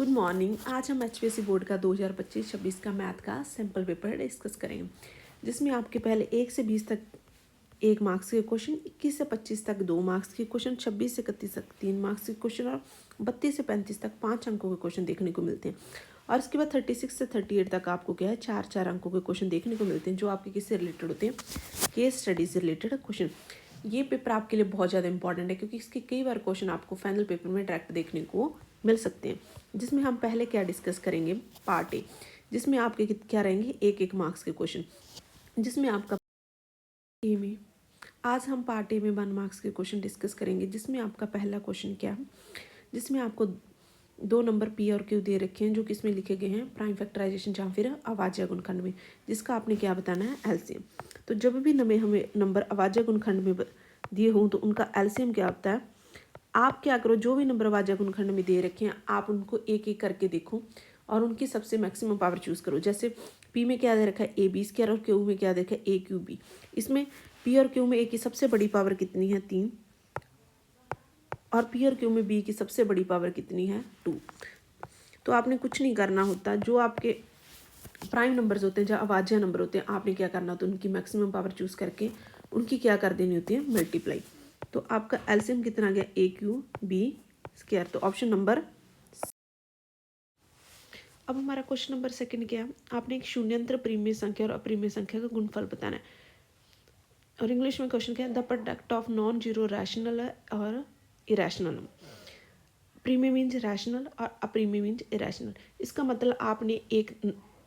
Good morning. आज हम HPSC board का 2025-26 का मैथ का सैम्पल पेपर डिस्कस करेंगे, जिसमें आपके पहले 1 से 20 तक 1 मार्क्स के क्वेश्चन, 21 से 25 तक 2 मार्क्स के क्वेश्चन, 26 से 31 तक 3 मार्क्स के क्वेश्चन और 32 से 35 तक 5 अंकों के क्वेश्चन देखने को मिलते हैं। और इसके बाद 36 से 38 तक आपको क्या है 4-4 अंकों के क्वेश्चन देखने को मिलते हैं, जो आपके किससे रिलेटेड होते हैं, केस स्टडी से रिलेटेड क्वेश्चन। ये पेपर आपके लिए बहुत ज़्यादा इंपॉर्टेंट है, क्योंकि इसके कई बार क्वेश्चन आपको फाइनल पेपर में डायरेक्ट देखने को मिल सकते हैं। जिसमें हम पहले क्या डिस्कस करेंगे, पार्ट ए, जिसमें आपके क्या रहेंगे 1-1 मार्क्स के क्वेश्चन, जिसमें आपका ए में आज हम पार्ट ए में 1 मार्क्स के क्वेश्चन डिस्कस करेंगे। जिसमें आपका पहला क्वेश्चन क्या है, जिसमें आपको 2 नंबर पी और क्यू दे रखे हैं, जो कि इसमें लिखे गए हैं प्राइम फैक्टराइजेशन या फिर अभाज्य गुणनखंड में, जिसका आपने क्या बताना है एलसीएम। तो जब भी हमें नंबर अभाज्य गुणनखंड में दिए हों तो उनका एलसीएम क्या होता है। आप क्या करो, जो भी नंबर अभाज्य गुणनखंड में दे रखे हैं आप उनको एक एक करके देखो और उनकी सबसे मैक्सिमम पावर चूज़ करो। जैसे पी में क्या दे रखा है ए बी स्क्वायर और क्यू में क्या दे रखा है ए क्यू बी। इसमें पी और क्यू में ए की सबसे बड़ी पावर कितनी है 3, और पी और क्यू में बी की सबसे बड़ी पावर कितनी है 2। तो आपने कुछ नहीं करना होता, जो आपके प्राइम नंबर्स होते हैं, जहाँ अभाज्य नंबर होते हैं, आपने क्या करना होता है उनकी मैक्सिमम पावर चूज़ करके उनकी क्या कर देनी होती है मल्टीप्लाई। तो आपका एलसीएम कितना आ गया ए क्यू बी स्क्वायर, तो ऑप्शन नंबर। अब हमारा क्वेश्चन नंबर सेकंड क्या है, आपने एक शून्यंत्र परिमेय संख्या और अपरिमेय संख्या का गुणनफल बताना है। और इंग्लिश में क्वेश्चन क्या है, the product of non zero rational और इरेशनल। प्रीमियम मीन्स रैशनल और अपरीमियम मीन्स इरेशनल। इसका मतलब आपने एक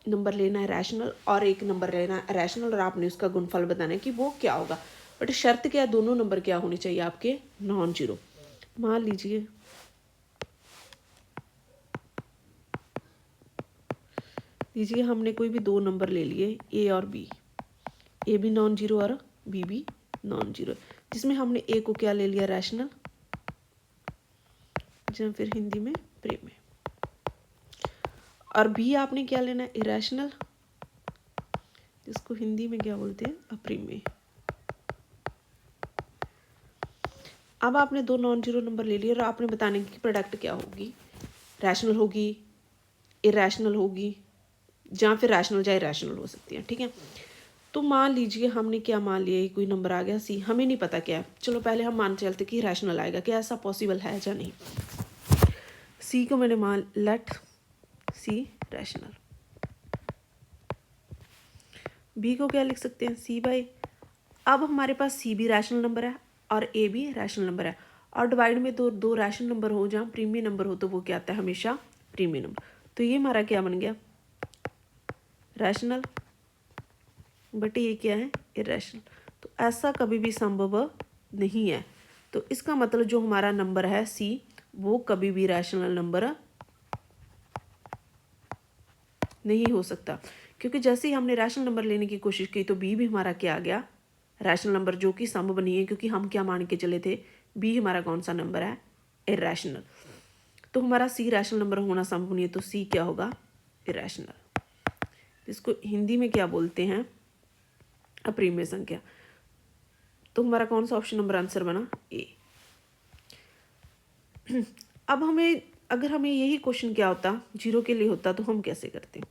नंबर लेना है रैशनल और एक नंबर लेना है रैशनल, और आपने उसका गुणनफल बताना है कि वो क्या होगा। बट शर्त क्या है, दोनों नंबर क्या होने चाहिए आपके नॉन जीरो। मान लीजिए हमने कोई भी 2 नंबर ले लिए ए और बी, ए भी नॉन जीरो और बी भी नॉन जीरो, जिसमें हमने ए को क्या ले लिया रैशनल, जब फिर हिंदी में प्रेम है, और बी आपने क्या लेना है इरेशनल, जिसको हिंदी में क्या बोलते हैं अप्रिमेय। अब आपने 2 नॉन जीरो नंबर ले लिए और आपने बताने की प्रोडक्ट क्या होगी, रैशनल होगी, इरेशनल होगी, या फिर रैशनल या इरेशनल हो सकती है। ठीक है, तो मान लीजिए हमने क्या मान लिया, कोई नंबर आ गया सी, हमें नहीं पता क्या है, चलो पहले हम मान चलते कि रैशनल आएगा, क्या ऐसा पॉसिबल है या नहीं। सी को मैंने मान लेट सी रैशनल, बी को क्या लिख सकते हैं सी बाई। अब हमारे पास सी भी रैशनल नंबर है और ए भी रैशनल नंबर है, और डिवाइड में दो रैशनल नंबर हो जहाँ प्रीमियम नंबर हो तो वो क्या आता है हमेशा प्रीमियम नंबर। तो ये हमारा क्या बन गया रैशनल, बट ये क्या है इरेशनल। तो ऐसा कभी भी संभव नहीं है। तो इसका मतलब जो हमारा नंबर है सी, वो कभी भी रैशनल नंबर नहीं हो सकता, क्योंकि जैसे ही हमने रैशनल नंबर लेने की कोशिश की तो बी भी हमारा क्या आ गया रैशनल नंबर, जो कि संभव नहीं है, क्योंकि हम क्या मान के चले थे बी हमारा कौन सा नंबर है इरेशनल। तो हमारा सी रैशनल नंबर होना संभव नहीं है, तो सी क्या होगा इरेशनल, जिसको हिंदी में क्या बोलते हैं अप्रिमेय संख्या। तो हमारा कौन सा ऑप्शन नंबर आंसर बना ए। अब अगर हमें यही क्वेश्चन क्या होता जीरो के लिए होता तो हम कैसे करते।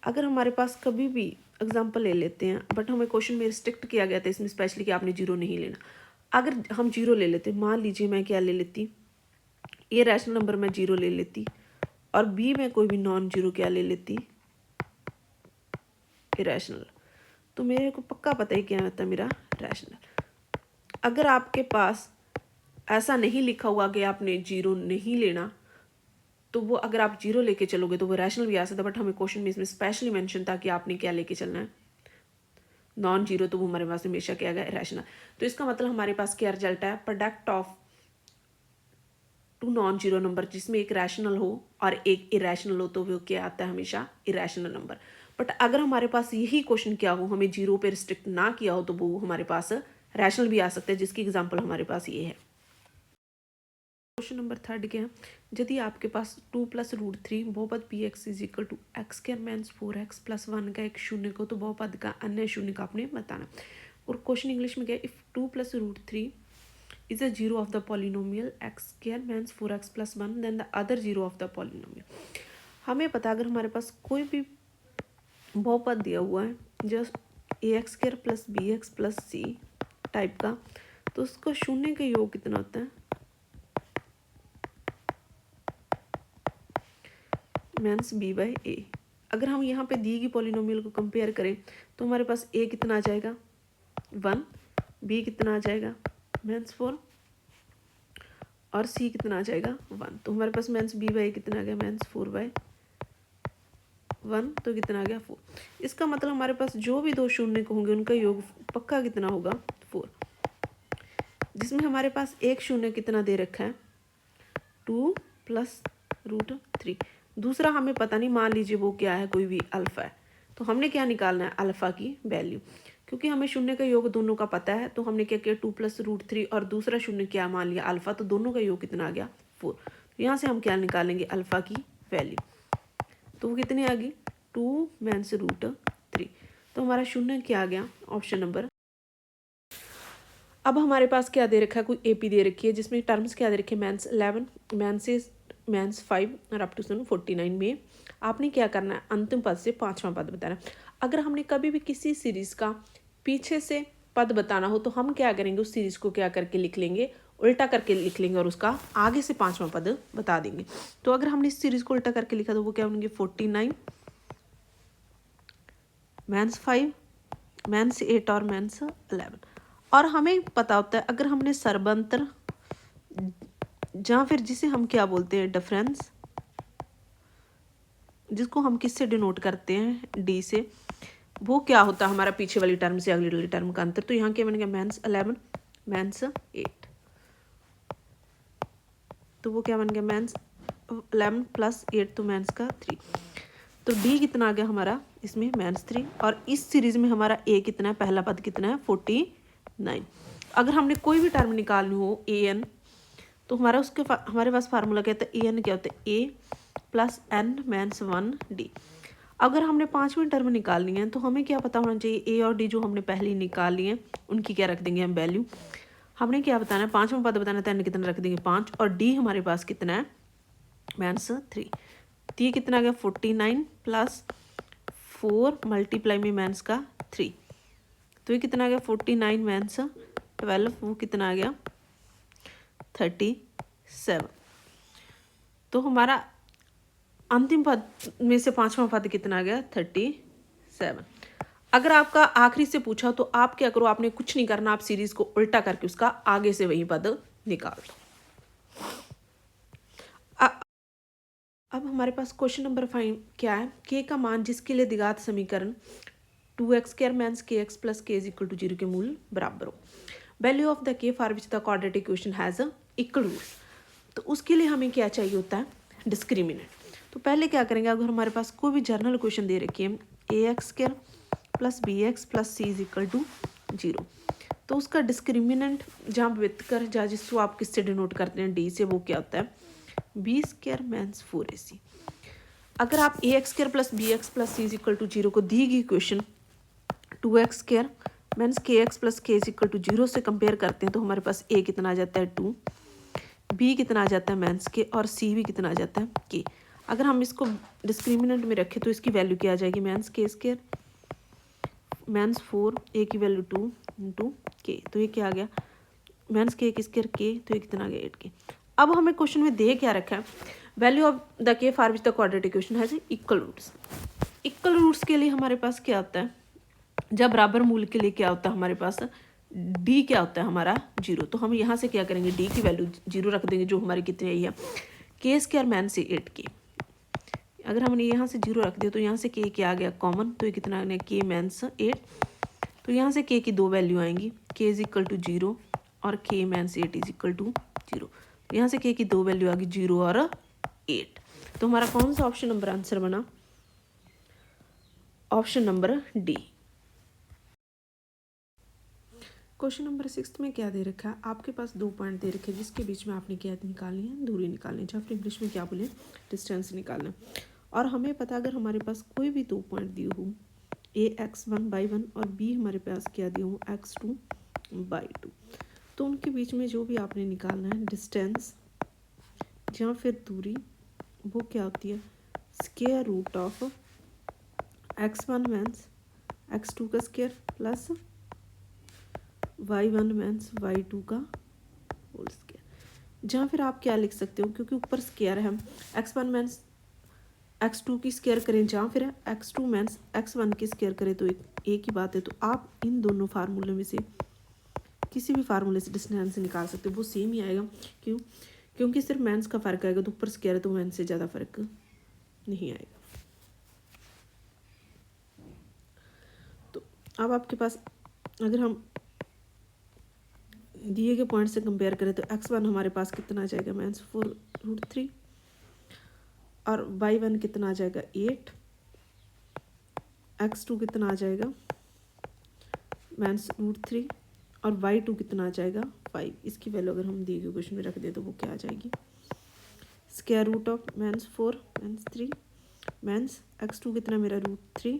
अगर हमारे पास कभी भी एग्जाम्पल ले लेते हैं, बट हमें क्वेश्चन में रिस्ट्रिक्ट किया गया था इसमें स्पेशली कि आपने जीरो नहीं लेना। अगर हम जीरो ले लेते, मान लीजिए मैं क्या ले लेती, ए रैशनल नंबर मैं जीरो ले लेती और बी में कोई भी नॉन जीरो क्या ले लेती इरेशनल, तो मेरे को पक्का पता ही क्या होता है मेरा रैशनल। अगर आपके पास ऐसा नहीं लिखा हुआ कि आपने जीरो नहीं लेना, तो वो अगर आप जीरो लेके चलोगे तो वो रैशनल भी आ सकता है, बट हमें क्वेश्चन में इसमें स्पेशली मेंशन था कि आपने क्या लेके चलना है नॉन जीरो, तो वो हमारे पास हमेशा क्या गया रैशनल। तो इसका मतलब हमारे पास क्या रिजल्ट है, product of 2 non zero number जिसमें एक रैशनल हो और एक इरेशनल हो तो वो क्या आता है हमेशा इरेशनल नंबर। बट अगर हमारे पास यही क्वेश्चन क्या हो, हमें जीरो पे रिस्ट्रिक्ट ना किया हो, तो वो हमारे पास रैशनल भी आ सकता है, जिसकी एग्जाम्पल हमारे पास ये है। क्वेश्चन नंबर थर्ड क्या है, यदि आपके पास 2 + √3 बहुपद p x is equal to x square minus 4x + 1 का एक शून्य को, तो बहुपद का अन्य शून्य का आपने बताना। और क्वेश्चन इंग्लिश में क्या है, if 2 + √3 is a zero of the polynomial x square means 4x plus 1 then the other zero of the polynomial। हमें पता अगर हमारे पास कोई भी बहुपद दिया हुआ है जो ax square plus b x plus c type का, तो उसका शून्य का योग कितना होता है, मीन्स b बाई ए। अगर हम यहाँ पे दी गई पॉलिनोमियल को कंपेयर करें तो हमारे पास a कितना आ जाएगा 1, b कितना आ जाएगा मीन्स 4 और c कितना आ जाएगा 1। तो हमारे पास मीन्स b बाई कितना आ गया मीन्स 4/1, तो कितना आ गया 4। इसका मतलब हमारे पास जो भी दो शून्य को होंगे उनका योग पक्का कितना होगा 4, जिसमें हमारे पास एक शून्य कितना दे रखा है 2 प्लस √3। दूसरा हमें पता नहीं, मान लीजिए वो क्या है, कोई भी अल्फ़ा है, तो हमने क्या निकालना है अल्फ़ा की वैल्यू। क्योंकि हमें शून्य का योग दोनों का पता है तो हमने क्या किया 2 प्लस √3 और दूसरा शून्य क्या मान लिया अल्फ़ा, तो दोनों का योग कितना आ गया 4। तो यहाँ से हम क्या निकालेंगे अल्फ़ा की वैल्यू, तो वो कितनी आ गई 2 मीन्स √3। तो हमारा शून्य क्या आ गया ऑप्शन नंबर। अब हमारे पास क्या दे रखा है, कोई एपी दे रखी है जिसमें टर्म्स क्या दे रखे हैं मीन्स 11 मीन्स 5 और अप टू 49 में आपने क्या करना है अंतिम पद से पांचवा पद बताना। अगर हमने कभी भी किसी सीरीज़ का पीछे से पद बताना हो तो हम क्या करेंगे, उस सीरीज़ को क्या करके लिख लेंगे, उल्टा करके लिख लेंगे और उसका आगे से पांचवा पद बता देंगे। तो अगर हमने इस सीरीज़ को उल्टा करके लिखा तो वो क्या बनेंगे 49 मीन्स 5 मीन्स 8 और मीन्स 11। और हमें पता होता है अगर हमने सर्वंतर या फिर जिसे हम क्या बोलते हैं डिफरेंस, जिसको हम किससे डिनोट करते हैं डी से, वो क्या होता है हमारा पीछे वाली टर्म से अगली वाली टर्म का अंतर। तो यहाँ क्या बन गया मीन्स 11 मीन्स 8, तो वो क्या बन गया मीन्स 11 प्लस 8 तो मीन्स का 3। तो डी कितना आ गया हमारा इसमें मीन्स 3। और इस सीरीज में हमारा ए कितना है, पहला पद कितना है 49। अगर हमने कोई भी टर्म निकालनी हो ए एन तो हमारे पास फार्मूला क्या होता है, ए एन क्या होता है ए प्लस एन मीन्स 1d। अगर हमने पांचवी टर्म निकालनी है तो हमें क्या पता होना चाहिए, ए और डी जो हमने पहले निकाल लिए हैं उनकी क्या रख देंगे हम वैल्यू। हमने क्या बताना है पांचवा पद बताना है तो एन कितना रख देंगे 5 और डी हमारे पास कितना है मीन्स 3। तो ये कितना आ गया 49 प्लस 4 मल्टीप्लाई में मीन्स का 3, तो ये कितना आ गया 49 मीन्स 12, वो कितना आ गया 37। तो हमारा अंतिम पद में से पांचवा पद कितना आ गया 37। अगर आपका आखिरी से पूछा तो आप क्या करो, आपने कुछ नहीं करना, आप सीरीज को उल्टा करके उसका आगे से वही पद निकाल दो। अब हमारे पास क्वेश्चन नंबर 5 क्या है, के का मान जिसके लिए द्विघात समीकरण 2x² means kx plus k is equal to 0 के मूल बराबर हो। Value of the k for which the quadratic equation has a equal roots. तो उसके लिए हमें क्या चाहिए होता है डिस्क्रिमिनेंट। तो पहले क्या करेंगे, अगर हमारे पास कोई भी जर्नल क्वेश्चन दे रखी है ax² plus bx plus c is equal to 0, तो उसका डिस्क्रिमिनेंट जहाँ व्यक्त कर जहाँ जिसको आप किससे डिनोट करते हैं डी से, वो क्या होता है b² मीन्स 4ac। अगर आप ax² plus bx plus c is equal to 0 को दी गई equation 2x² means kx plus k is equal to 0 से कंपेयर करते हैं तो हमारे पास a कितना आ जाता है 2, b कितना आ जाता है मीन्स k और c भी कितना आ जाता है k। अगर हम इसको डिस्क्रिमिनेंट में रखें तो इसकी वैल्यू क्या आ जाएगी मीन्स k² मीन्स 4, a की वैल्यू 2 इंटू k, तो ये क्या आ गया मीन्स k² k, तो ये कितना आ गया 8k। अब हमें क्वेश्चन में दे क्या रखा है, value of the k for which the quadratic equation has equal roots. Equal roots के लिए हमारे पास क्या होता है, जब बराबर मूल के लिए क्या होता है हमारे पास d क्या होता है हमारा 0। तो हम यहाँ से क्या करेंगे d की वैल्यू 0 रख देंगे जो हमारी कितनी आई है k² मीन्स 8k। अगर हमने यहाँ से 0 रख दिया तो यहाँ से k क्या आ गया कॉमन, तो ये कितना आ गया k मीन्स 8। तो यहाँ से k की दो वैल्यू आएंगी, k इज इक्वल टू 0 और k means 8 is equal to 0। यहाँ से k की दो वैल्यू आ गई 0 और 8। तो हमारा कौन सा ऑप्शन नंबर आंसर बना, option number D. Question number 6 में क्या दे रखा है, आपके पास 2 पॉइंट दे रखे हैं जिसके बीच में आपने क्या निकालनी है दूरी निकालनी है, जहाँ फिर इंग्लिश में क्या बोले डिस्टेंस निकालना। और हमें पता अगर हमारे पास कोई भी 2 पॉइंट दिए हो a x1/1 और b हमारे पास क्या दिए हो x2/2, तो उनके बीच में जो भी आपने निकालना है डिस्टेंस या फिर दूरी, वो क्या होती है, square root of x1 means x2 का square plus y1 means y2 का होल स्क्वायर। जहाँ फिर आप क्या लिख सकते हो, क्योंकि ऊपर स्क्वायर है, x1 मीन्स x2 की स्क्वायर करें, जहाँ फिर x2 मीन्स x1 की स्क्वायर करें तो एक ही बात है। तो आप इन दोनों फार्मूले में से किसी भी फार्मूले से डिस्टेंस निकाल सकते हो, वो सेम ही आएगा। क्यों? क्योंकि सिर्फ मैंस का फ़र्क आएगा, तो ऊपर स्क्वायर है तो मैंस से ज़्यादा फर्क नहीं आएगा। तो अब आपके पास अगर हम दिए गए पॉइंट से कंपेयर करें तो x1 हमारे पास कितना आ जाएगा, मैंस 4√3, और y1 कितना आ जाएगा 8, x2 कितना आ जाएगा -√3, और y2 कितना आ जाएगा 5। इसकी वैल्यू अगर हम दिए गए क्वेश्चन में रख दें तो वो क्या आ जाएगी, square root of -4 -3 means x2 कितना मेरा √3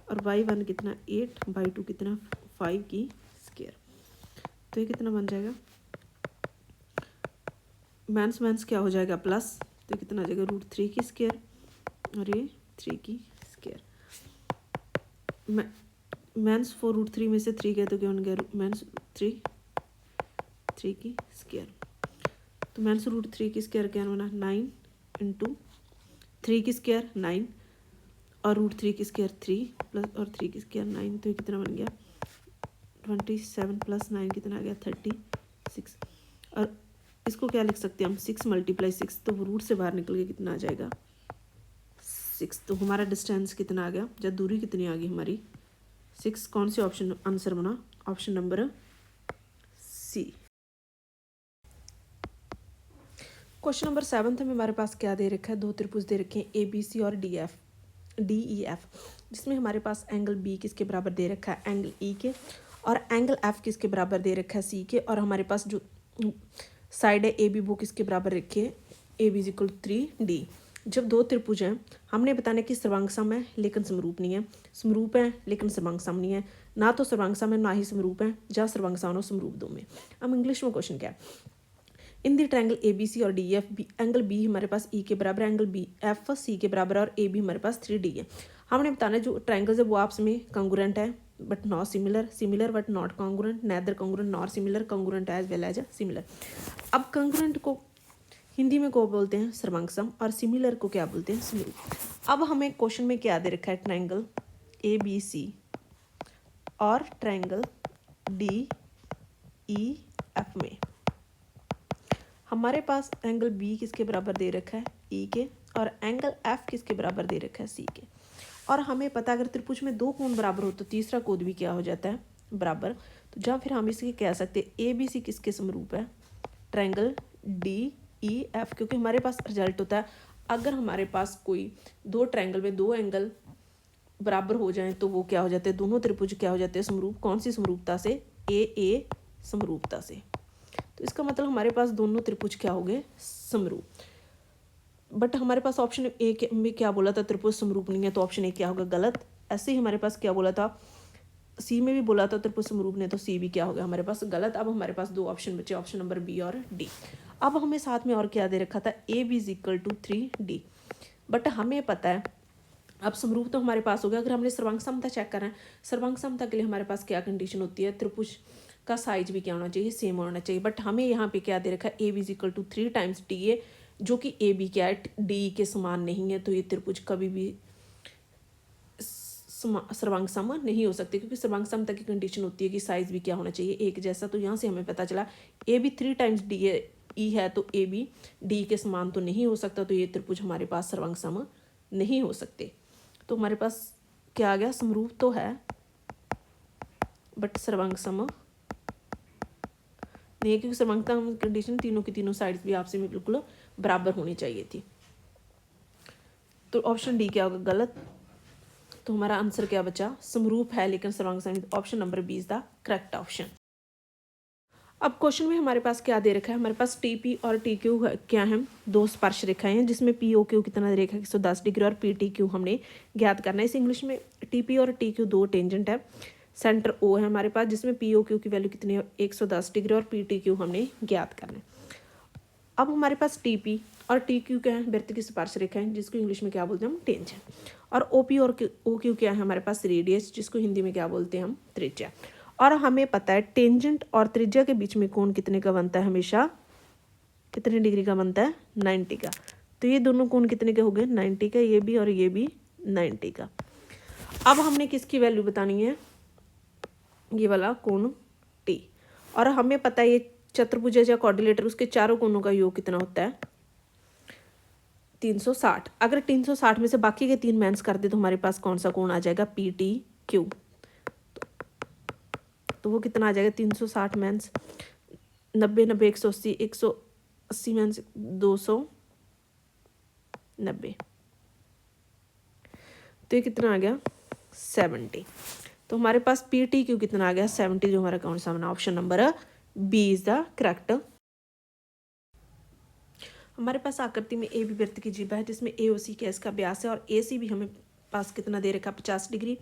और y1 कितना 8, y2 कितना 5 की स्क्वायर। तो ये कितना बन जाएगा, मैंस क्या हो जाएगा प्लस, तो कितना आ जाएगा √3 की स्क्वायर और ये 3 की स्क्वायर। मैंस 4√3 में से 3 गया तो क्या बन गया, मैंस 3 की स्क्वायर। तो मैंस √3 की स्क्वायर क्या बना, 9 इंटू 3 की स्क्वायर 9 और √3 की स्क्वायर 3 प्लस और 3 की स्क्वायर 9, तो ये कितना बन गया 27 + 9 कितना आ गया 36। और इसको क्या लिख सकते हैं हम, 6 × 6, तो वो रूट से बाहर निकल के कितना आ जाएगा 6। तो हमारा डिस्टेंस कितना आ गया, या दूरी कितनी आ गई हमारी 6। कौन से ऑप्शन आंसर बना, option number C. Question number 7 में हमारे पास क्या दे रखा है, दो त्रिभुज दे रखे हैं ABC और DEF, जिसमें हमारे पास एंगल B किसके बराबर दे रखा है, एंगल E के, और एंगल F किसके बराबर दे रखा है C के, और हमारे पास जो साइड है AB वो किसके बराबर रखी है, AB = 3D। जब दो त्रिभुज हैं, हमने बताना कि सर्वांग सम है लेकिन समरूप नहीं है, समरूप है लेकिन सर्वांग सम नहीं है, ना तो सर्वांग सम है ना ही समरूप है, जहाँ सर्वांग सम और समरूप दो में। अब इंग्लिश में क्वेश्चन क्या है, इन दी ट्रायंगल ABC और DF एंगल B हमारे पास E के बराबर, एंगल BF C के बराबर, और AB हमारे पास 3D है। हमने बताना जो ट्रायंगल्स है वो आपस में कॉन्ग्रुएंट है but not similar, similar but not congruent, neither congruent nor similar, congruent as well as similar. अब कॉन्ग्रुएंट को हिंदी में को बोलते हैं सर्वांग सम, और सिमिलर को क्या बोलते हैं, समरूप। अब हमें क्वेश्चन में क्या दे रखा है, ट्रायंगल ABC और ट्रायंगल DEF में हमारे पास एंगल B किसके बराबर दे रखा है, E के, और एंगल F किसके बराबर दे रखा है, C के। और हमें पता अगर त्रिभुज में दो कोण बराबर हो तो तीसरा कोण भी क्या हो जाता है, बराबर। तो जहाँ फिर हम इसके कह सकते हैं ABC किसके समरूप है, ट्रायंगल DEF, क्योंकि हमारे पास रिजल्ट होता है अगर हमारे पास कोई दो ट्रायंगल में दो एंगल बराबर हो जाएं तो वो क्या हो जाते हैं, दोनों त्रिभुज क्या हो जाते हैं, समरूप। कौन सी समरूपता से, AA समरूपता से। तो इसका मतलब हमारे पास दोनों त्रिभुज क्या हो गए, समरूप। बट हमारे पास ऑप्शन ए में क्या बोला था, त्रिभुज समरूप नहीं है, तो ऑप्शन ए क्या होगा, गलत। ऐसे ही हमारे पास क्या बोला था, सी में भी बोला था त्रिभुज समरूप ने, तो सी भी क्या हो गया हमारे पास, गलत। अब हमारे पास दो ऑप्शन बचे, ऑप्शन नंबर बी और डी। अब हमें साथ में और क्या दे रखा था, AB = 3D, बट हमें पता है अब समरूप तो हमारे पास हो गया। अगर हमने सर्वांग समता चेक करना है, सर्वांग समता के लिए हमारे पास क्या कंडीशन होती है, त्रिभुज का साइज भी क्या होना चाहिए, सेम होना चाहिए। बट हमें यहाँ पे क्या दे रखा है, AB = 3 × DA, जो कि AB क्या है, DE के समान नहीं है, तो ये त्रिभुज कभी भी सर्वांग सम नहीं हो सकते, क्योंकि सर्वांग समता की कंडीशन होती है कि साइज भी क्या होना चाहिए, एक जैसा। तो यहाँ से हमें पता चला AB 3 × DE है, तो AB DE के समान तो नहीं हो सकता, तो ये त्रिभुज हमारे पास सर्वांग सम नहीं हो सकते। तो हमारे पास क्या आ गया, समरूप तो है बट सर्वांग सम नहीं, क्योंकि सर्वांगता कंडीशन तीनों की तीनों साइड्स भी आपसे में बिल्कुल बराबर होनी चाहिए थी। तो ऑप्शन डी क्या होगा, गलत। तो हमारा आंसर क्या बचा, समरूप है लेकिन सर्वांग सम। Option number B is the correct option. अब क्वेश्चन में हमारे पास क्या दे रखा है, हमारे पास TP और TQ क्या है, दो स्पर्श रेखाएं हैं, जिसमें POQ कितना दे रखा है, 110 डिग्री, और PTQ हमने ज्ञात करना है। इस इंग्लिश में TP और TQ दो टेंजेंट है, सेंटर ओ है हमारे पास, जिसमें पी ओ क्यू की वैल्यू कितनी है 110 डिग्री और पी टी क्यू हमने ज्ञात करना है। अब हमारे पास टी पी और टी क्यू क्या है, वृत्त की स्पर्श रेखा है, जिसको इंग्लिश में क्या बोलते हैं हम टेंजेंट। और ओ पी और ओ क्यू क्या है हमारे पास रेडियस, जिसको हिंदी में क्या बोलते हैं हम त्रिज्या। और हमें पता है टेंजेंट और त्रिज्या के बीच में कोण कितने का बनता है, हमेशा कितने डिग्री का बनता है 90 का। तो ये दोनों कोण कितने के हो गए 90 का, ये भी और ये भी 90 का। अब हमने किसकी वैल्यू बतानी है, ये वाला कोण टी। और हमें पता है ये चतुर्भुज या क्वाड्रिलेटर, उसके चारों कोणों का योग कितना होता है 360। अगर 360 में से बाकी के 3 माइनस कर दे तो हमारे पास कौन सा कोण आ जाएगा पी टी क्यू। तो वो कितना आ जाएगा 360 माइनस 90 90 180 180 माइनस 290, तो ये कितना आ गया 70। तो हमारे पास पी टी क्यू कितना आ गया 70, जो हमारा कौन सा बना option number B is the correct. हमारे पास आकृति में ए बी वृत्त की जीभा है, जिसमें ए ओ सी क्या इसका व्यास है, और ए सी भी हमें पास कितना दे रखा 50 डिग्री।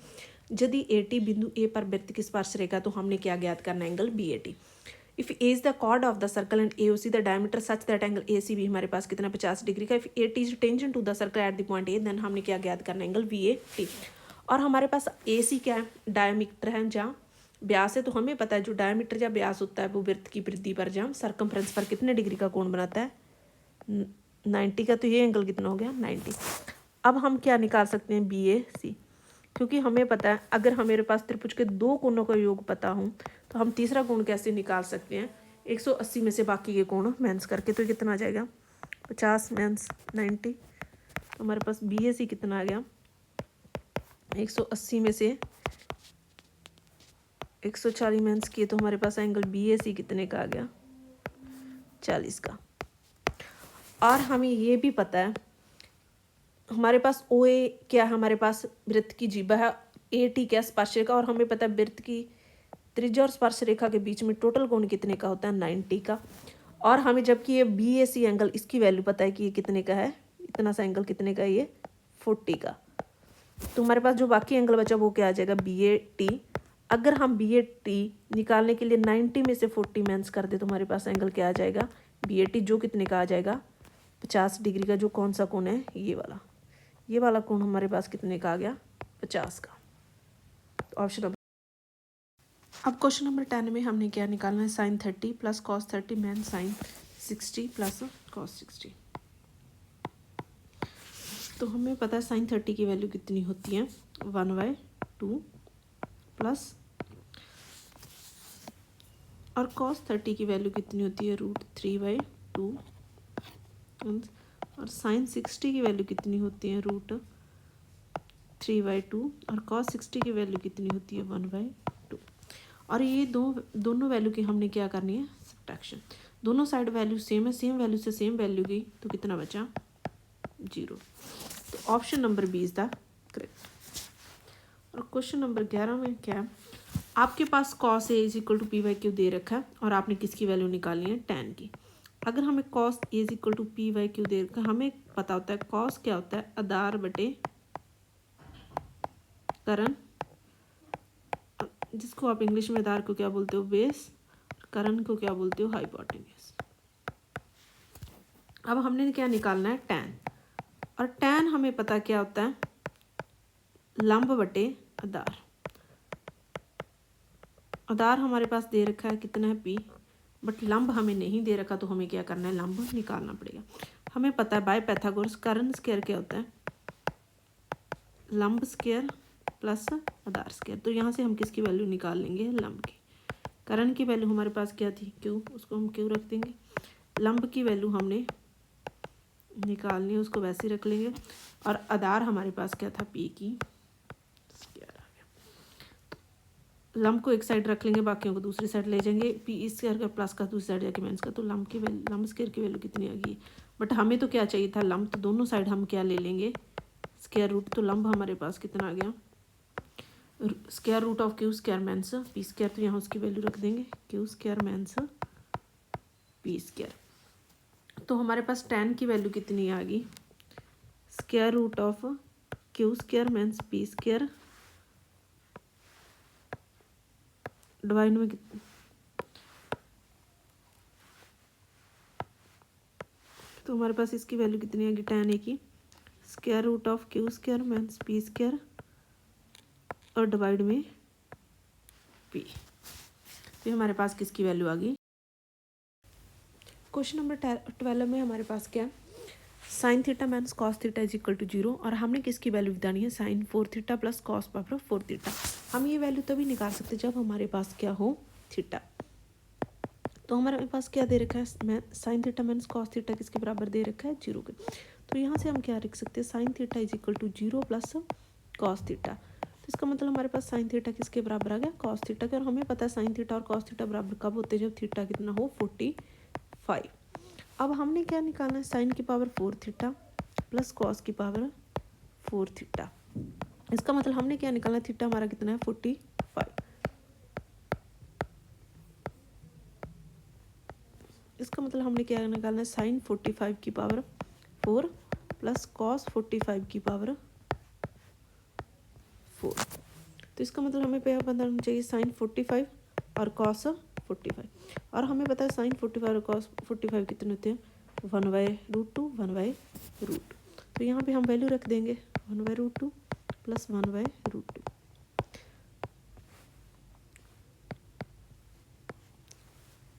यदि ए टी बिंदु ए पर वृत्त की स्पर्श रेखा, तो हमने क्या ज्ञात करना angle B A T. If A is the chord of the circle and A O C the diameter such that angle A C भी हमारे पास कितना 50 डिग्री का। If A T is tangent to the circle at the point A, then हमने क्या ज्ञात करना angle B A T. और हमारे पास ए सी क्या है डायमीटर है, जहाँ व्यास है, तो हमें पता है जो डायमीटर या व्यास होता है वो वृत्त की वृद्धि पर जहाँ सरकमफ्रेंस पर कितने डिग्री का कोण बनाता है 90 का। तो ये एंगल कितना हो गया 90। अब हम क्या निकाल सकते हैं बी ए सी, क्योंकि हमें पता है अगर हमारे पास त्रिभुज के 2 कोणों का योग पता हो तो हम तीसरा कोण कैसे निकाल सकते हैं 180 में से बाकी के कोण माइनस करके। तो कितना आ जाएगा 50 माइनस 90, तो हमारे पास बी ए सी कितना आ गया 180 में से 140 माइनस किए, तो हमारे पास एंगल बी ए सी कितने का आ गया 40 का। और हमें ये भी पता है हमारे पास ओ ए क्या है, हमारे पास वृत्त की जीभा है, ए टी क्या स्पर्श रेखा, और हमें पता है वृत्त की त्रिज्या और स्पर्श रेखा के बीच में टोटल कोण कितने का होता है 90 का। और हमें जबकि ये बी ए सी एंगल इसकी वैल्यू पता है कि ये कितने का है, इतना सा एंगल कितने का है ये 40 का। तो हमारे पास जो बाकी एंगल बचा वो क्या आ जाएगा बी ए टी। अगर हम बी ए टी निकालने के लिए 90 में से 40 माइनस कर दे तो हमारे पास एंगल क्या आ जाएगा बी ए टी, जो कितने का आ जाएगा 50 डिग्री का। जो कौन सा कोण है ये वाला कोण हमारे पास कितने का आ गया 50 का। तो ऑप्शन नंबर। अब क्वेश्चन नंबर 10 में हमने क्या निकालना है sine 30 plus cos 30 minus sine 60 plus cos 60। तो हमें पता है साइन 30 की वैल्यू कितनी होती है 1/2 प्लस, और कॉस 30 की वैल्यू कितनी होती है √3/2, और साइन 60 की वैल्यू कितनी होती है √3/2, और कॉस 60 की वैल्यू कितनी होती है 1/2। और ये दोनों वैल्यू की हमने क्या करनी है सब्ट्रैक्शन। दोनों साइड वैल्यू सेम है, सेम वैल्यू से सेम वैल्यू गई तो कितना बचा 0। तो option number B is the correct. और क्वेश्चन नंबर 11 में क्या है, आपके पास cos A is equal to P by Q दे रखा है और आपने किसकी वैल्यू निकालनी है tan की। अगर हमें cos A is equal to P by Q दे रखा है, हमें पता होता है कॉस क्या होता है आधार बटे करण, जिसको आप इंग्लिश में आधार को क्या बोलते हो बेस, करण को क्या बोलते हो हाइपोटेन्यूज। अब हमने क्या निकालना है tan, और tan हमें पता क्या होता है लंब बटे आधार। आधार हमारे पास दे रखा है कितना है p, बट लंब हमें नहीं दे रखा, तो हमें क्या करना है लंब निकालना पड़ेगा। हमें पता है बाय पैथागोरस करण स्क्वायर क्या होता है लंब स्क्वायर प्लस आधार स्क्वायर। तो यहाँ से हम किसकी वैल्यू निकाल लेंगे लंब की। करण की वैल्यू हमारे पास क्या थी क्यू, उसको हम क्यू रख देंगे। लंब की वैल्यू हमने निकालनी है, उसको वैसे ही रख लेंगे। और आधार हमारे पास क्या था पी की स्क्वायर आ गया। लंब को एक साइड रख लेंगे, बाकियों को दूसरी साइड ले जाएंगे। पी स्क्वायर का प्लस का दूसरी साइड जाके माइनस का, तो लंब की वैल्यू लंब स्क्वायर की वैल्यू कितनी आ गई। बट हमें तो क्या चाहिए था लंब, तो दोनों साइड हम क्या ले लेंगे स्क्वायर रूट। तो लंब हमारे पास कितना आ गया square root of q square minus p square. तो यहाँ उसकी वैल्यू रख देंगे q square minus p square. तो हमारे पास tan की वैल्यू कितनी आ गई square root of q square minus p square divide में तो हमारे पास इसकी वैल्यू कितनी आएगी, tan a की square root of q square minus p square और डिवाइड में p। तो हमारे पास किसकी वैल्यू आ गई। क्वेश्चन नंबर 12 में हमारे पास क्या है, sine theta minus cos theta is equal to 0 और हमने किसकी वैल्यू बतानी है, sine 4 theta plus cos power 4 theta. हम ये वैल्यू तभी निकाल सकते जब हमारे पास क्या हो, थीटा। तो हमारे पास क्या दे रखा है, sine theta minus cos theta किसके बराबर दे रखा है, 0 के। तो यहाँ से हम क्या लिख सकते हैं, sine theta is equal to 0 plus cos theta. तो इसका मतलब हमारे पास साइन थीटा किसके बराबर आ गया, कॉस थीटा के। और हमें पता है साइन थीटा और कॉस थीटा बराबर कब होते हैं, जब थीटा कितना हो, 45। अब हमने क्या निकालना है, साइन की पावर 4 थीटा प्लस कॉस की पावर 4 थीटा। इसका मतलब हमने क्या निकालना है, थीटा हमारा कितना है, 45। इसका मतलब हमने क्या निकालना है, साइन 45 की पावर 4 प्लस कॉस 45 की पावर 4। तो इसका मतलब हमें पता होना चाहिए साइन 45 और कॉस 45। और हमें पता है साइन 45 और कॉस 45 कितने होते हैं, 1/√2 1/√2। तो यहाँ पे हम वैल्यू रख देंगे 1/√2 प्लस 1/√2।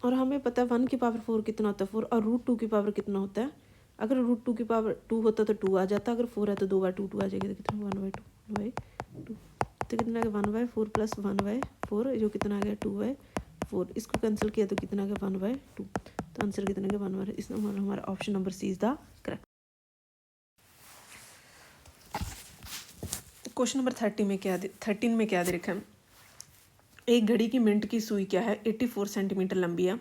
और हमें पता है 1 की पावर 4 कितना होता है, 4, और √2 की पावर कितना होता है। अगर √2 की पावर 2 होता तो 2 आ जाता, अगर 4 है तो 2/2 आ जाएगी। तो कितना 1/2 तो कितना आ गया, 1/4 प्लस 1/4 जो कितना आ गया 2/4। इसको कैंसिल किया तो कितना आ गया 1/2। तो आंसर कितना गया 1/, इसमें हमारा option number C is the correct. Question number 13 में क्या दे रखा है, एक घड़ी की मिनट की सुई क्या है, 84 सेंटीमीटर लंबी है।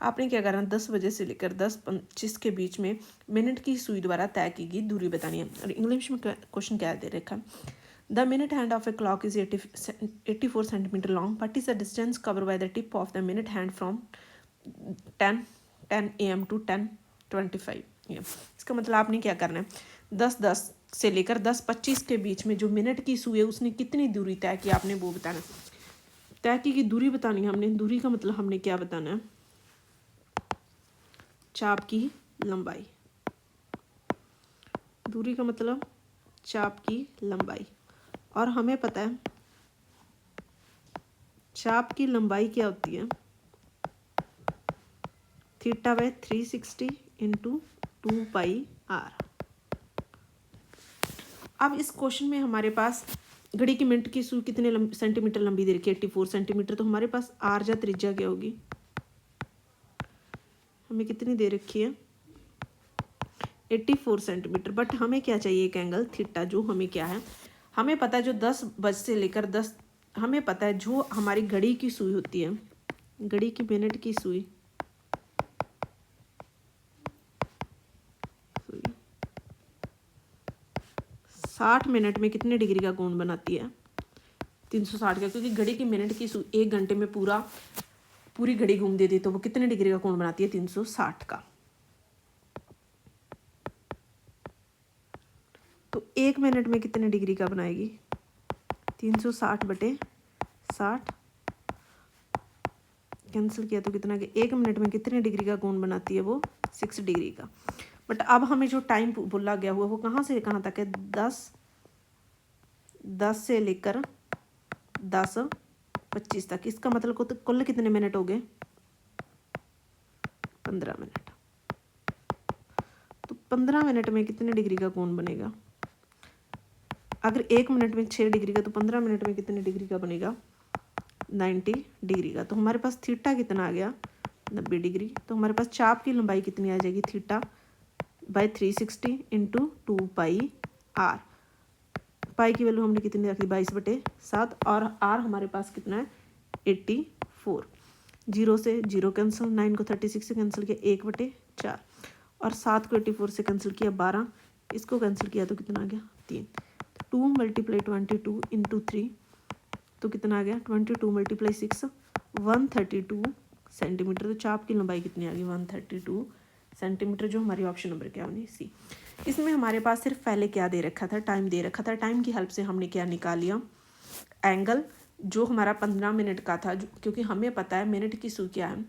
आपने क्या करना, 10 बजे से लेकर 10:25 के बीच में मिनट की सुई द्वारा तय की गई दूरी बतानी है। और इंग्लिश में क्वेश्चन क्या दे रखा है, the minute hand of a clock is 84 centimetre long, but is the distance cover by the tip of the minute hand from 10 AM to 10:25 AM। इसका मतलब आपने क्या करना है, 10:10 से लेकर 10:25 के बीच में जो मिनट की सुई है उसने कितनी दूरी तय की, आपने वो बताना। तय की दूरी बतानी है हमने। दूरी का मतलब हमने क्या बताना है, चाप की लंबाई। दूरी का मतलब चाप की लंबाई। और हमें पता है चाप की लंबाई क्या होती है, θ/360 × 2πr। अब इस क्वेश्चन में हमारे पास घड़ी की मिनट की सुई कितने सेंटीमीटर लंबी दे रखी है, 84 सेंटीमीटर। तो हमारे पास आर या त्रिज्या क्या होगी, हमें कितनी दे रखी है, 84 सेंटीमीटर। बट हमें क्या चाहिए, एक एंगल थीटा, जो हमें क्या है, हमें पता है जो 10 बजे से लेकर 10, हमें पता है जो हमारी घड़ी की सुई होती है, घड़ी की मिनट की सुई 60 मिनट में कितने डिग्री का कोण बनाती है, 360 का। क्योंकि घड़ी की मिनट की सुई 1 घंटे में पूरी घड़ी घूम देती तो वो कितने डिग्री का कोण बनाती है, 360 का। तो 1 मिनट में कितने डिग्री का बनाएगी, 360/60 कैंसिल किया तो कितना गया, 1 मिनट में कितने डिग्री का कोण बनाती है वो, 6 डिग्री का। बट अब हमें जो टाइम बोला गया हुआ वो कहाँ से कहाँ तक है, 10 से लेकर 10:25 तक। इसका मतलब तो कुल कितने मिनट हो गए, 15 मिनट। तो 15 मिनट में कितने डिग्री का कोण बनेगा, अगर 1 मिनट में 6 डिग्री का तो 15 मिनट में कितने डिग्री का बनेगा, 90 डिग्री का। तो हमारे पास थीटा कितना आ गया, 90 डिग्री। तो हमारे पास चाप की लंबाई कितनी आ जाएगी, θ/360 × 2πr। पाई की वैल्यू हमने कितनी रखी, 22/7। और आर हमारे पास कितना है, 84। 0 से 0 कैंसिल, 9 को 36 से कैंसिल किया, 1/4। और 7 को 84 से कैंसिल किया, 12। इसको कैंसिल किया तो कितना आ गया, 3। 2 × 22 × 3 तो कितना आ गया, 22 × 6 132 सेंटीमीटर। तो चाप की लंबाई कितनी आ गई, 132 सेंटीमीटर, जो हमारी ऑप्शन नंबर क्या बनी, सी। इसमें हमारे पास सिर्फ पहले क्या दे रखा था, टाइम दे रखा था। टाइम की हेल्प से हमने क्या निकाल लिया, एंगल जो हमारा 15 मिनट का था, क्योंकि हमें पता है मिनट की सूत्र क्या है,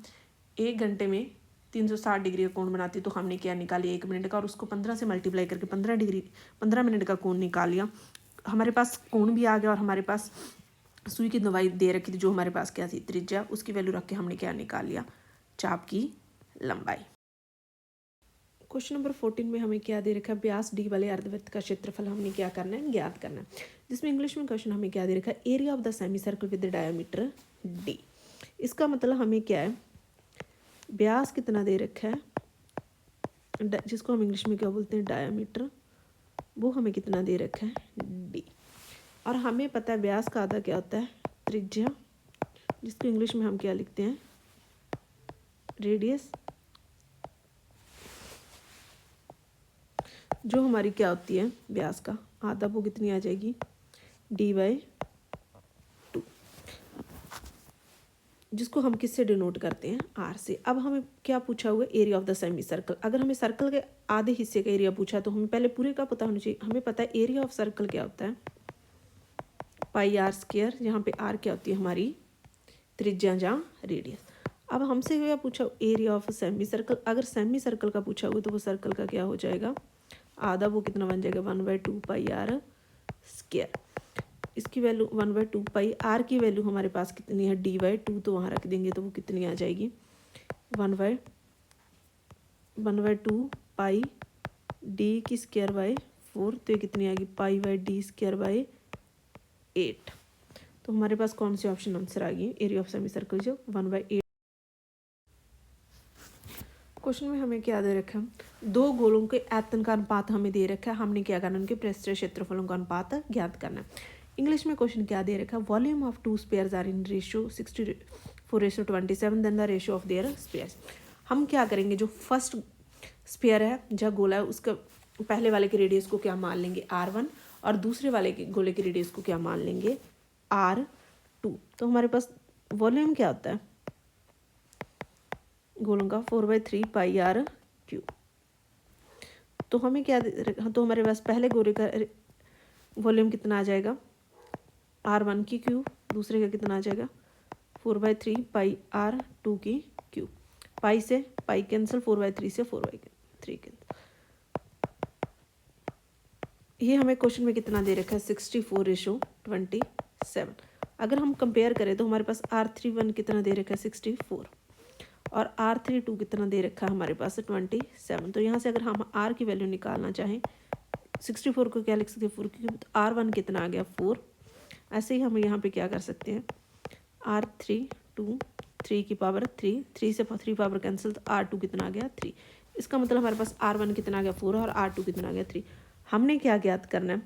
1 घंटे में 360 डिग्री का कोण बनाती, तो हमने क्या निकाली 1 मिनट का, और उसको 15 से मल्टीप्लाई करके 15 मिनट का कोण निकाल लिया। हमारे पास कोण भी आ गया और हमारे पास सुई की लंबाई दे रखी थी, जो हमारे पास क्या थी त्रिज्या, उसकी वैल्यू रख के हमने क्या निकाल लिया चाप की लंबाई। क्वेश्चन नंबर 14 में हमें क्या दे रखा है, व्यास डी वाले अर्धवृत्त का क्षेत्रफल हमने क्या करना है, ज्ञात करना है। जिसमें इंग्लिश में क्वेश्चन हमें क्या दे रखा है, area of the semi circle with diameter D. इसका मतलब हमें क्या है, व्यास कितना दे रखा है, जिसको हम इंग्लिश में क्या बोलते हैं डायमीटर, वो हमें कितना दे रखा है डी। और हमें पता है व्यास का आधा क्या होता है त्रिज्या, जिसको इंग्लिश में हम क्या लिखते हैं रेडियस, जो हमारी क्या होती है व्यास का आधा, वो कितनी आ जाएगी d/2, जिसको हम किससे डिनोट करते हैं r से। अब हमें क्या पूछा हुआ है area of the semi circle. अगर हमें सर्कल के आधे हिस्से का एरिया पूछा तो हमें पहले पूरे का पता होना चाहिए। हमें पता है एरिया ऑफ सर्कल क्या होता है πr², जहाँ पे r क्या होती है हमारी त्रिज्या जहाँ रेडियस। अब हमसे क्या पूछा एरिया ऑफ सेमी सर्कल, अगर सेमी सर्कल का पूछा हुआ तो वो सर्कल का क्या हो जाएगा आधा, वो कितना बन जाएगा 1/2 πr²। इसकी वैल्यू 1/2 पाई, r की वैल्यू हमारे पास कितनी है d/2, तो वहाँ रख देंगे तो वो कितनी आ जाएगी 1/2 पाई d की स्क्वायर बाय 4, तो ये कितनी आएगी π/d²/8। तो हमारे पास कौन सी ऑप्शन आंसर आ गई एरिया ऑफ सेमी सर्कल जो 1/8। क्वेश्चन में हमें क्या दे रखा है, दो गोलों के आयतन का अनुपात हमें दे रखा है, हमने क्या करना उनके पृष्ठीय क्षेत्रफलों का अनुपात ज्ञात करना है। इंग्लिश में क्वेश्चन क्या दे रखा है, volume of 2 spheres are in ratio 64:27, then the ratio of their spheres. हम क्या करेंगे, जो फर्स्ट स्पेयर है जहाँ गोला है उसका पहले वाले के रेडियस को क्या मान लेंगे r1, और दूसरे वाले के गोले के रेडियस को क्या मान लेंगे r2। तो हमारे पास वॉल्यूम क्या होता है गोलों का 4/3 πr3। तो हमें क्या तो हमारे पास पहले गोले का वॉल्यूम कितना आ जाएगा r1 की क्यूब, दूसरे का कितना आ जाएगा 4/3 πr2 की क्यूब। पाई से पाई कैंसिल, 4/3 से 4/3 कैंसिल। ये हमें क्वेश्चन में कितना दे रखा है 64:27। अगर हम कंपेयर करें तो हमारे पास r31 कितना दे रखा है 64, और r32 कितना दे रखा है हमारे पास 27। तो यहाँ से अगर हम r की वैल्यू निकालना चाहें 64 को क्या लिख सकते हैं 4 की, तो r1 कितना आ गया 4। ऐसे ही हम यहाँ पे क्या कर सकते हैं r32 3 की पावर 3, 3 से 3 पावर कैंसिल, तो r2 कितना आ गया 3। इसका मतलब हमारे पास r1 कितना आ गया 4 और r2 कितना आ गया 3। हमने क्या ज्ञात करना है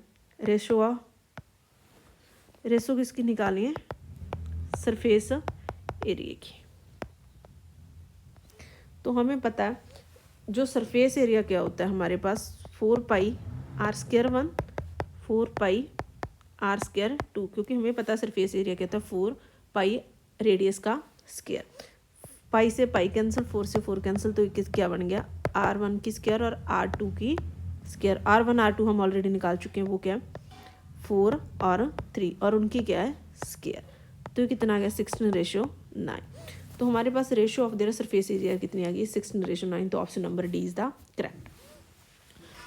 रेशो किसकी निकाली है सरफेस एरिया की। तो हमें पता है जो सरफेस एरिया क्या होता है हमारे पास 4πr²1 4πr²2, क्योंकि हमें पता है सरफेस एरिया क्या था 4π रेडियस का स्क्वायर। पाई से पाई कैंसिल, 4 से 4 कैंसिल, तो क्या बन गया r1 की स्क्वायर और r2 की स्क्वायर। r1 r2 हम ऑलरेडी निकाल चुके हैं, वो क्या है 4 और 3, और उनकी क्या है स्क्वायर। तो कितना आ गया 16:9। तो हमारे पास ratio of their surface area कितनी आ गई 16:9। तो option number D is the correct.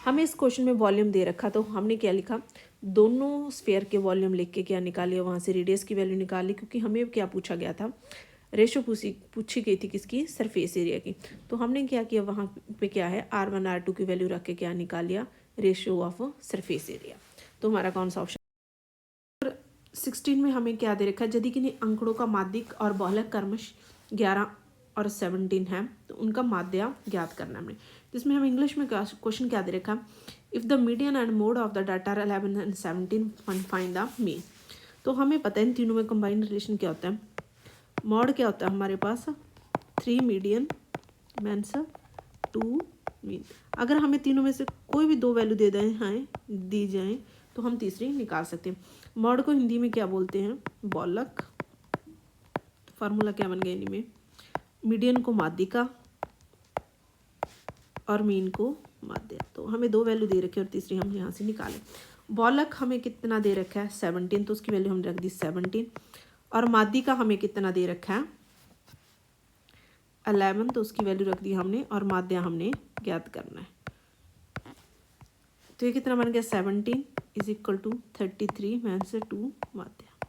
हमें इस क्वेश्चन में वॉल्यूम दे रखा, तो हमने क्या लिखा दोनों स्फेयर के वॉल्यूम लिख के क्या निकालिए, वहाँ से रेडियस की वैल्यू निकाली, क्योंकि हमें क्या पूछा गया था रेशो पूछी गई थी किसकी सरफेस एरिया की। तो हमने क्या किया वहाँ पे क्या है r1 r2 की वैल्यू रख के क्या निकाल लिया रेशियो ऑफ सरफेस एरिया। तो हमारा कौन सा ऑप्शन 16 में हमें क्या दे रखा है, यदि किन्हीं अंकड़ों का माध्यिक और बहुलक क्रमश 11 और 17 है तो उनका माध्य ज्ञात करना है। जिसमें हम इंग्लिश में क्वेश्चन क्या दे रखा, if the median and mode of the data 11 and 17 find the mean. तो हमें पता है इन तीनों में कंबाइंड रिलेशन क्या होता है, मॉड क्या होता है हमारे पास 3 मीडियन माइनस 2 मीन। अगर हमें तीनों में से कोई भी दो वैल्यू दी जाए तो हम तीसरी निकाल सकते हैं। मॉड को हिंदी में क्या बोलते हैं बहुलक। फार्मूला क्या बन गया इनमें, मीडियन को माध्यिका और मीन को माध्य। तो हमें दो वैल्यू दे रखी और तीसरी हम यहाँ से निकालें। बहुलक हमें कितना दे रखा है 17, तो उसकी वैल्यू हमने रख दी 17। और मादी का हमें कितना दे रखा है 11, तो उसकी वैल्यू रख दी हमने। और माध्या हमने ज्ञात करना है। तो ये कितना बन गया 17 इज इक्वल टू 33 में से 2 माध्या।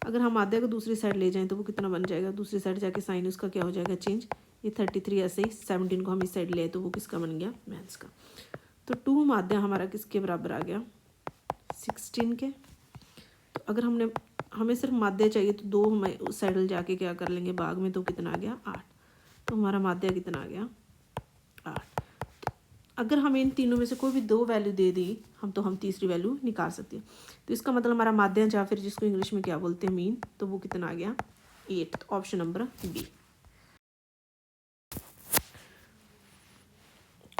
अगर हम माध्या को दूसरी साइड ले जाएं तो वो कितना बन जाएगा, दूसरी साइड जाके साइन उसका क्या हो जाएगा चेंज। ये 33 ऐसे ही 17 को हम इस साइड ले आए तो वो किसका बन गया मैथ्स का। तो 2 माध्या हमारा किसके बराबर आ गया 16 के। तो अगर हमें सिर्फ माध्या चाहिए तो 2 हम उस साइड जाके क्या कर लेंगे भाग में, तो कितना आ गया 8। तो हमारा माध्या कितना आ गया 8। अगर हमें इन तीनों में से कोई भी 2 वैल्यू दे दी हम तीसरी वैल्यू निकाल सकते हैं। तो इसका मतलब हमारा माध्या या फिर जिसको इंग्लिश में क्या बोलते हैं मीन, तो वो कितना आ गया 8। तो ऑप्शन नंबर बी।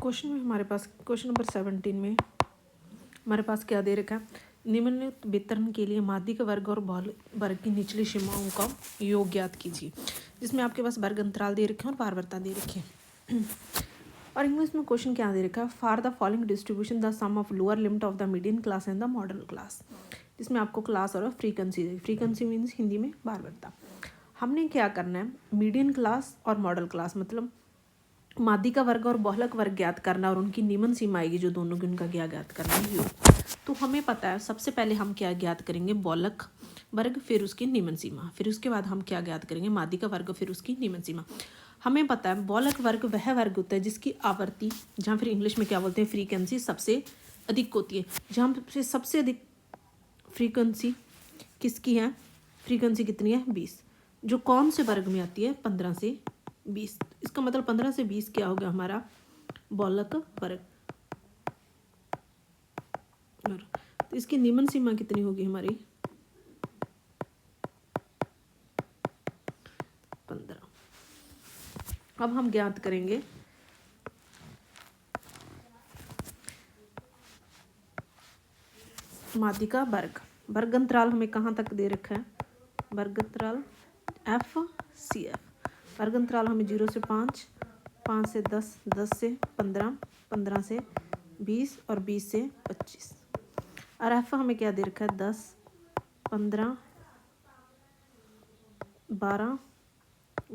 क्वेश्चन में हमारे पास क्वेश्चन नंबर 17 में हमारे पास क्या दे रखा है, निम्नलिखित वितरण के लिए माध्यिक वर्ग और बहुलक वर्ग की निचली सीमाओं का योग ज्ञात कीजिए। जिसमें आपके पास वर्ग अंतराल दे रखे हैं और बारवरता दे रखे हैं। और इंग्लिश में क्वेश्चन क्या दे रखा है, for the following distribution the sum of lower limit of the median class and the modal class. जिसमें आपको क्लास और फ्रीक्वेंसी मीन्स हिंदी में बारवरता। हमने क्या करना है, मीडियन क्लास और मॉडल क्लास मतलब माध्यिक वर्ग और बहुलक वर्ग ज्ञात करना और उनकी निम्न सीमा आएगी जो दोनों की उनका क्या ज्ञात करना है योग। तो हमें पता है सबसे पहले हम क्या ज्ञात करेंगे बहुलक वर्ग, फिर उसकी निम्न सीमा, फिर उसके बाद हम क्या ज्ञात करेंगे माध्यिक वर्ग, फिर उसकी निम्न सीमा। हमें पता है बहुलक वर्ग वह वर्ग होता है जिसकी आवृत्ति, जहाँ फिर इंग्लिश में क्या बोलते हैं फ्रीक्वेंसी, सबसे अधिक होती है। जहाँ पे सबसे अधिक फ्रीक्वेंसी किसकी है, फ्रीक्वेंसी कितनी है 20, जो कौन से वर्ग में आती है 15 से 20। इसका मतलब 15 से 20 क्या होगा हमारा बहुलक वर्ग। तो इसकी निम्न सीमा कितनी होगी हमारी 15। अब हम ज्ञात करेंगे माध्यिका वर्ग। वर्ग अंतराल हमें कहाँ तक दे रखा है, वर्ग अंतराल FCF। वर्ग अंतराल हमें 0 से 5, 5 से 10, 10 से 15, 15 से 20 और 20 से 25। और F हमें क्या दे रखा है 10, 15, 12,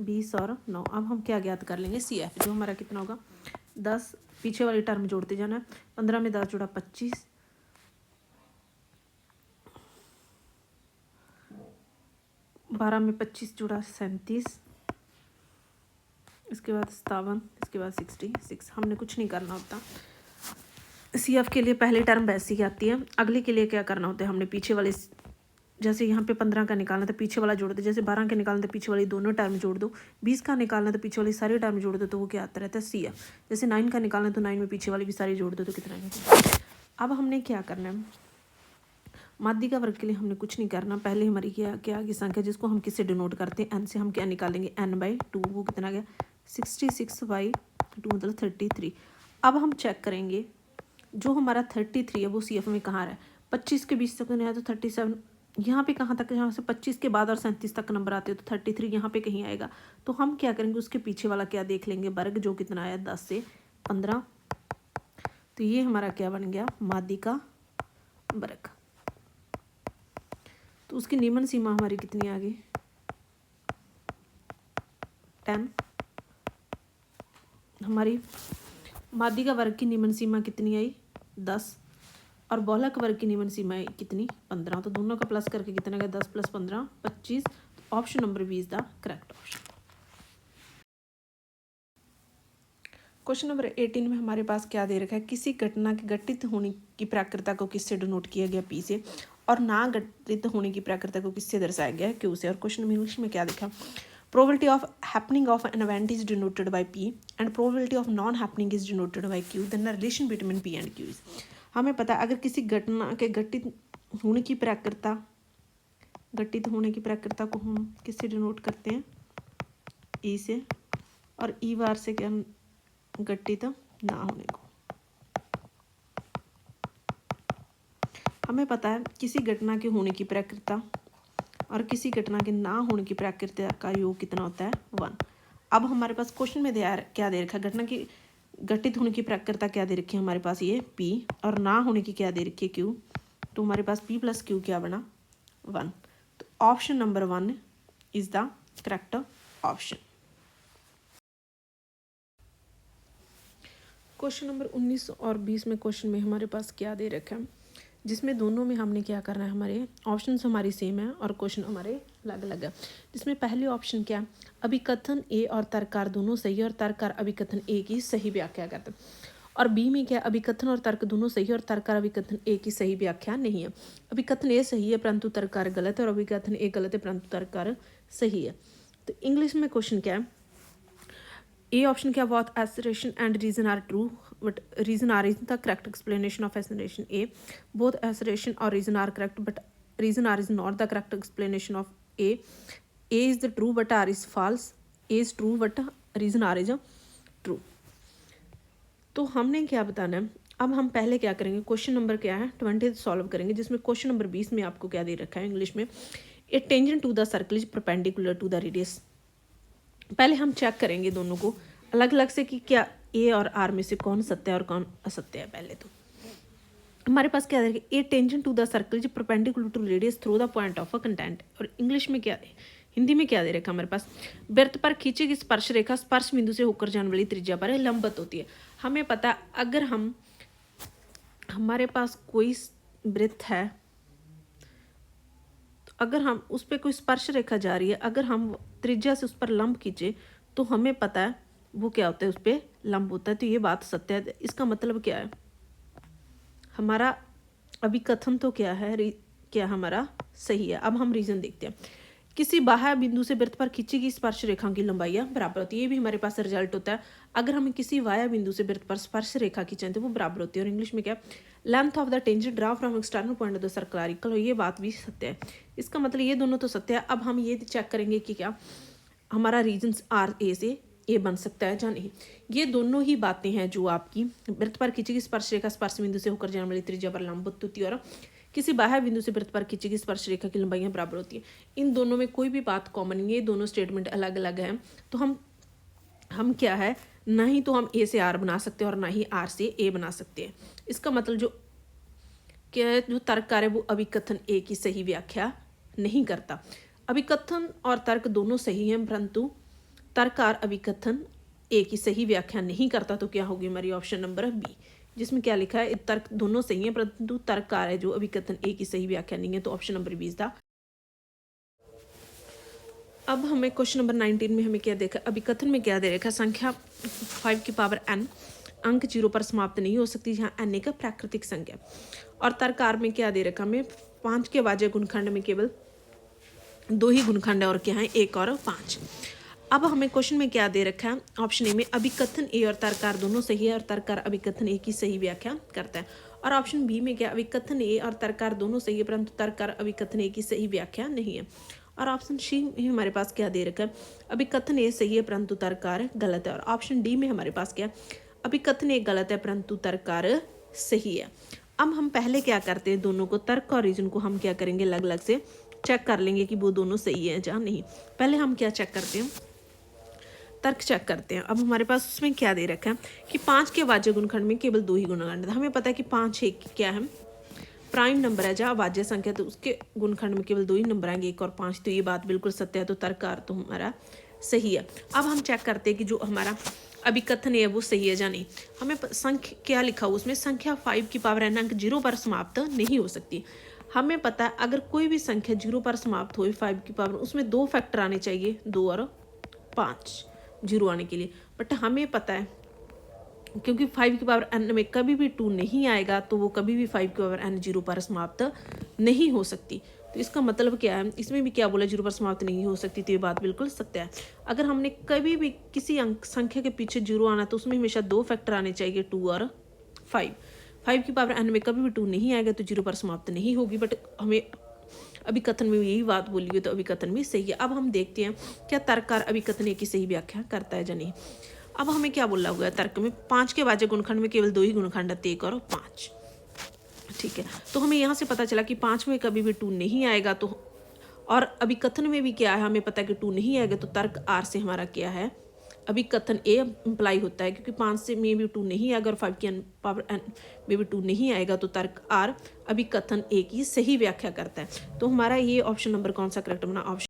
20 और 9। अब हम क्या ज्ञात कर लेंगे CF, जो हमारा कितना होगा 10, पीछे वाली टर्म जोड़ते जाना है। 15 में 10 जोड़ा 25, 12 में 25 जोड़ा 37, इसके बाद 57, इसके बाद 66। हमने कुछ नहीं करना होता। CF के लिए पहली टर्म वैसी ही आती है, अगले के लिए क्या करना होता है, हमने पीछे वाले, जैसे यहाँ पे 15 का निकालना तो पीछे वाला जोड़ दो, जैसे 12 का निकालना तो पीछे वाली दोनों टर्म जोड़ दो, 20 का निकालना तो पीछे वाली सारी टर्म जोड़ दो, तो वो क्या आता रहता है CF। जैसे 9 का निकालना तो 9 में पीछे वाली भी सारी जोड़ दो तो कितना है। अब हमने क्या करना है, माध्यिका वर्ग के लिए हमने कुछ नहीं करना। पहले हमारी क्या आगे संख्या जिसको हम किससे डिनोट करते हैं, n से हम क्या निकालेंगे n/2, वो कितना आ गया 66/2 मतलब 33। अब हम चेक करेंगे जो हमारा 33 है वो CF में कहाँ रहा है, 25 के 20 तक नहीं आया तो 37, यहाँ पे कहाँ तक, यहाँ से 25 के बाद और 37 तक नंबर आते हैं तो 33 यहाँ पे कहीं आएगा। तो हम क्या करेंगे उसके पीछे वाला क्या देख लेंगे वर्ग, जो कितना आया 10 से 15। तो ये हमारा क्या बन गया माध्यिका वर्ग। तो उसकी निम्न सीमा हमारी कितनी आ गई 10। हमारी माध्यिका वर्ग की निम्न सीमा कितनी आई 10 और बहुलक वर्ग की निम्न सीमा आई कितनी 15। तो दोनों का प्लस करके कितना गया 10 + 15 25। तो option number B is the correct option. Question number 18 में हमारे पास क्या दे रखा है, किसी घटना के घटित होने की प्राकृतता को किससे डिनोट किया गया P से, और ना घटित होने की प्राकृतता को किससे दर्शाया गया Q से। और क्वेश्चन में इंग्लिश में क्या लिखा, probability of happening of an event is denoted by P and probability of non happening is denoted by Q, then the relation between P and Q is. हमें पता है अगर किसी घटना के घटित होने की प्राकृतता को हम किससे डिनोट करते हैं E से, और E बार से क्या घटित ना होने को। हमें पता है किसी घटना के होने की प्राकृतता और किसी घटना के ना होने की प्राकृतता का योग कितना होता है 1। अब हमारे पास क्वेश्चन में क्या दे रखा है, घटित होने की प्रकृता क्या दे रखी है हमारे पास, ये P, और ना होने की क्या दे रखी है Q, तो हमारे पास P प्लस Q क्या बना 1। तो option number 1 is the correct option. Question number 19 और 20 में क्वेश्चन में हमारे पास क्या दे रखा है, जिसमें दोनों में हमने क्या करना है, हमारे ऑप्शंस हमारी सेम है और क्वेश्चन हमारे अलग अलग है। जिसमें पहले ऑप्शन क्या, अभिकथन ए और तर्ककार दोनों सही है और तर्ककार अभिकथन ए की सही व्याख्या करते हैं। और बी में क्या, अभिकथन और तर्क दोनों सही है और तर्ककार अभिकथन ए की सही व्याख्या नहीं है। अभिकथन ए सही है परंतु तर्ककार गलत है और अभिकथन ए गलत है परंतु तर्ककार सही है। तो इंग्लिश में क्वेश्चन क्या है, ए ऑप्शन क्या, both assertion and reason are true but reason are isn't the correct explanation of assertion A. Both assertion or reason are correct but reason are is not the correct explanation of A. A is the true but R is false. A is true but reason R is true. तो हमने क्या बताना है, अब हम पहले क्या करेंगे, क्वेश्चन नंबर क्या है 20 सॉल्व करेंगे, जिसमें क्वेश्चन नंबर 20 में आपको क्या दे रखा है इंग्लिश में, a tangent to the circle is perpendicular to the radius. पहले हम चेक करेंगे दोनों को अलग अलग से कि क्या ए और आर में से कौन सत्य है और कौन असत्य है। पहले तो हमारे पास क्या है, a tangent to the circle is perpendicular to radius through the point of a contact. और इंग्लिश में क्या है, हिंदी में क्या दे रखा हमारे पास, वृत्त पर खींची गई स्पर्श रेखा स्पर्श बिंदु से होकर जाने वाली त्रिज्या पर लंबवत होती है। हमें पता, अगर हमारे पास कोई वृत्त है, तो अगर हम उस पर कोई स्पर्श रेखा जा रही है, अगर हम त्रिज्या से उस पर लंब खींचे तो हमें पता है वो क्या होता है, उस पर लंब होता है। तो ये बात सत्य है। इसका मतलब क्या है, हमारा अभिकथन तो क्या है, क्या हमारा सही है। अब हम रीजन देखते हैं। किसी बाह्य बिंदु से वृत्त पर खींची गई स्पर्श रेखा की लंबाई बराबर होती है। ये भी हमारे पास रिजल्ट होता है। अगर हम किसी बाह्य बिंदु से वृत्त पर स्पर्श रेखा खींचें तो वो बराबर होती है। और इंग्लिश में क्या, length of the tangent draw from external point of the circle are equal. ये बात भी सत्य है। इसका मतलब ये दोनों तो सत्य है। अब हम ये चेक करेंगे कि क्या हमारा रीजन आर ए से ए बन सकता है या नहीं। ये दोनों ही बातें हैं जो आपकी वृत्त पर खींची गई स्पर्श रेखा स्पर्श बिंदु से होकर जाने वाली त्रिज्या पर लंबवत होती है और किसी बाह्य बिंदु से वृत्त पर खींची गई स्पर्श रेखा की लंबाइयां बराबर होती है। इन दोनों में कोई भी बात कॉमन नहीं है, ये दोनों स्टेटमेंट अलग अलग हैं। तो हम क्या है, ना ही तो हम ए से आर बना सकते हैं और ना ही आर से ए बना सकते हैं। इसका मतलब जो क्या है, जो तर्ककार है वो अभिकथन ए की सही व्याख्या नहीं करता। अभिकथन और तर्क दोनों सही हैं परंतु तर्ककार अभिकथन ए की सही व्याख्या नहीं करता। तो क्या होगी हमारी ऑप्शन नंबर बी, जिसमें क्या लिखा है, तर्क दोनों सही हैं परंतु तर्ककार है जो अभिकथन ए की सही व्याख्या नहीं है। तो option number B is the. अब हमें क्वेश्चन नंबर 19 में हमें क्या देखा, अभिकथन में क्या दे रखा, संख्या 5 की पावर n अंक 0 पर समाप्त नहीं हो सकती जहाँ n एक प्राकृतिक संख्या। और तर्ककार में क्या दे रखा, हमें 5 के वाज्य गुणखंड में केवल 2 ही गुणखंड है और क्या है 1 और 5। अब हमें क्वेश्चन में क्या दे रखा है, ऑप्शन ए में अभिकथन ए और तर्ककार दोनों सही है और तर्ककार अभिकथन ए की सही व्याख्या करता है। और ऑप्शन बी में क्या, अभिकथन ए और तर्ककार दोनों सही है परंतु तर्ककार अभिकथन ए की सही व्याख्या नहीं है। और ऑप्शन सी में हमारे पास क्या दे रखा है, अभिकथन ए सही है परंतु तर्ककार गलत है। और ऑप्शन डी में हमारे पास क्या, अभिकथन ए गलत है परंतु तर्ककार सही है। अब हम पहले क्या करते हैं, दोनों को तर्क और रीजन को हम क्या करेंगे, अलग अलग से चेक कर लेंगे कि वो दोनों सही है या नहीं। पहले हम क्या चेक करते हैं, तर्क चेक करते हैं। अब हमारे पास उसमें क्या दे रखा है कि 5 के वाज्य गुणखंड में केवल 2 ही गुणखंड है। हमें पता है कि 5 एक क्या है, प्राइम नंबर है जहाँ वाज्य संख्या, तो उसके गुणखंड में केवल 2 ही नंबर आएंगे 1 और 5। तो ये बात बिल्कुल सत्य है। तो तर्ककार तो हमारा सही है। अब हम चेक करते हैं कि जो हमारा अभिकथन है वो सही है या नहीं। हमें संख्या क्या लिखा हुआ उसमें, संख्या 5 की पावर n अंक 0 पर समाप्त नहीं हो सकती। हमें पता है अगर कोई भी संख्या 0 पर समाप्त हो 5 की पावर, उसमें 2 फैक्टर आने चाहिए, 2 और 5 0 आने के लिए। बट हमें पता है क्योंकि 5 की पावर n में कभी भी 2 नहीं आएगा तो वो कभी भी 5 की पावर n 0 पर समाप्त नहीं हो सकती। तो इसका मतलब क्या है, इसमें भी क्या बोला, 0 पर समाप्त नहीं हो सकती। तो ये बात बिल्कुल सत्य है। अगर हमने कभी भी किसी अंक संख्या के पीछे 0 आना तो उसमें हमेशा 2 फैक्टर आने चाहिए, 2 और 5। 5 की पावर n में कभी भी 2 नहीं आएगा तो 0 पर समाप्त नहीं होगी। बट हमें अभिकथन में यही बात बोली हुई, तो अभिकथन भी सही है। अब हम देखते हैं क्या तर्ककार अभिकथन की सही व्याख्या करता है या नहीं। अब हमें क्या बोला हुआ है, तर्क में 5 के वाज्य गुणखंड में केवल 2 ही गुणखंड है, 1 और 5। ठीक है, तो हमें यहाँ से पता चला कि 5 में कभी भी 2 नहीं आएगा। तो और अभिकथन में भी क्या है, हमें पता है कि 2 नहीं आएगा। तो तर्क आर से हमारा क्या है, अभिकथन ए इम्प्लाई होता है, क्योंकि 5 से मे बी 2 नहीं है, अगर 5 की पावर n मे बी 2 नहीं आएगा तो तर्क आर अभिकथन ए की सही व्याख्या करता है। तो हमारा ये ऑप्शन नंबर कौन सा करेक्ट बना? ऑप्शन